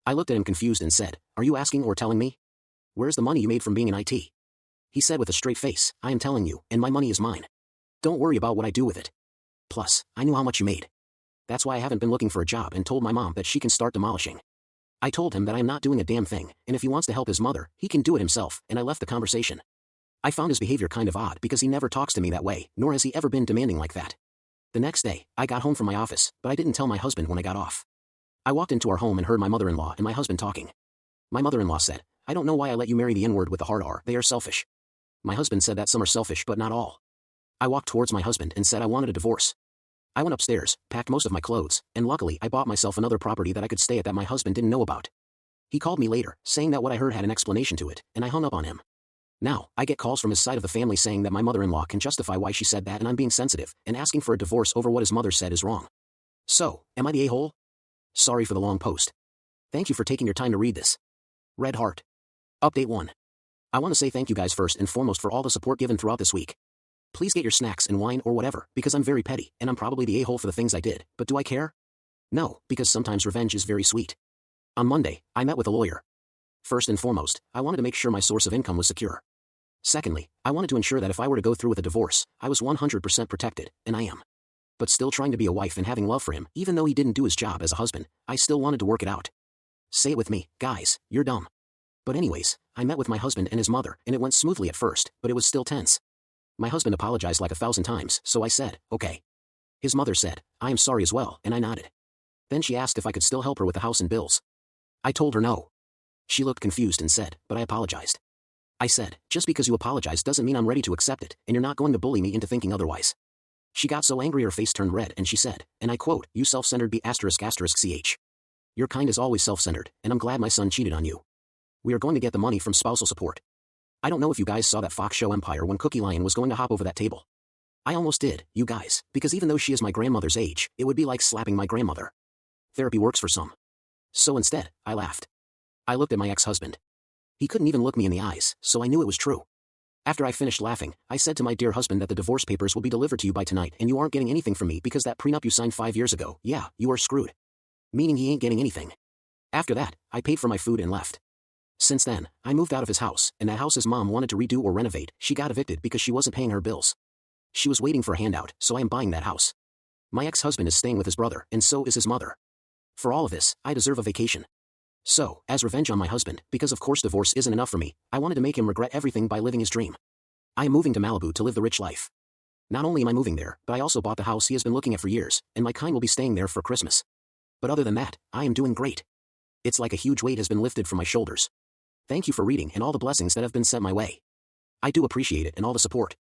I looked at him confused and said, "Are you asking or telling me? Where's the money you made from being in IT?" He said with a straight face, "I am telling you, and my money is mine. Don't worry about what I do with it. Plus, I knew how much you made. That's why I haven't been looking for a job and told my mom that she can start demolishing." I told him that I am not doing a damn thing, and if he wants to help his mother, he can do it himself, and I left the conversation. I found his behavior kind of odd because he never talks to me that way, nor has he ever been demanding like that. The next day, I got home from my office, but I didn't tell my husband when I got off. I walked into our home and heard my mother-in-law and my husband talking. My mother-in-law said, "I don't know why I let you marry the N-word with the hard R, they are selfish." My husband said that some are selfish but not all. I walked towards my husband and said I wanted a divorce. I went upstairs, packed most of my clothes, and luckily I bought myself another property that I could stay at that my husband didn't know about. He called me later, saying that what I heard had an explanation to it, and I hung up on him. Now, I get calls from his side of the family saying that my mother-in-law can justify why she said that and I'm being sensitive, and asking for a divorce over what his mother said is wrong. So, am I the a-hole? Sorry for the long post. Thank you for taking your time to read this. Red Heart. Update 1. I want to say thank you guys first and foremost for all the support given throughout this week. Please get your snacks and wine or whatever, because I'm very petty, and I'm probably the a-hole for the things I did, but do I care? No, because sometimes revenge is very sweet. On Monday, I met with a lawyer. First and foremost, I wanted to make sure my source of income was secure. Secondly, I wanted to ensure that if I were to go through with a divorce, I was 100% protected, and I am. But still trying to be a wife and having love for him, even though he didn't do his job as a husband, I still wanted to work it out. Say it with me, guys, you're dumb. But anyways, I met with my husband and his mother, and it went smoothly at first, but it was still tense. My husband apologized like 1,000 times, so I said, okay. His mother said, I am sorry as well, and I nodded. Then she asked if I could still help her with the house and bills. I told her no. She looked confused and said, but I apologized. I said, just because you apologize doesn't mean I'm ready to accept it, and you're not going to bully me into thinking otherwise. She got so angry her face turned red and she said, and I quote, "You self-centered ****ch. Your kind is always self-centered, and I'm glad my son cheated on you. We are going to get the money from spousal support." I don't know if you guys saw that Fox show Empire when Cookie Lion was going to hop over that table. I almost did, you guys, because even though she is my grandmother's age, it would be like slapping my grandmother. Therapy works for some. So instead, I laughed. I looked at my ex-husband. He couldn't even look me in the eyes, so I knew it was true. After I finished laughing, I said to my dear husband that the divorce papers will be delivered to you by tonight and you aren't getting anything from me because that prenup you signed 5 years ago, yeah, you are screwed. Meaning he ain't getting anything. After that, I paid for my food and left. Since then, I moved out of his house, and that house his mom wanted to redo or renovate, she got evicted because she wasn't paying her bills. She was waiting for a handout, so I am buying that house. My ex-husband is staying with his brother, and so is his mother. For all of this, I deserve a vacation. So, as revenge on my husband, because of course divorce isn't enough for me, I wanted to make him regret everything by living his dream. I am moving to Malibu to live the rich life. Not only am I moving there, but I also bought the house he has been looking at for years, and my kind will be staying there for Christmas. But other than that, I am doing great. It's like a huge weight has been lifted from my shoulders. Thank you for reading and all the blessings that have been sent my way. I do appreciate it and all the support.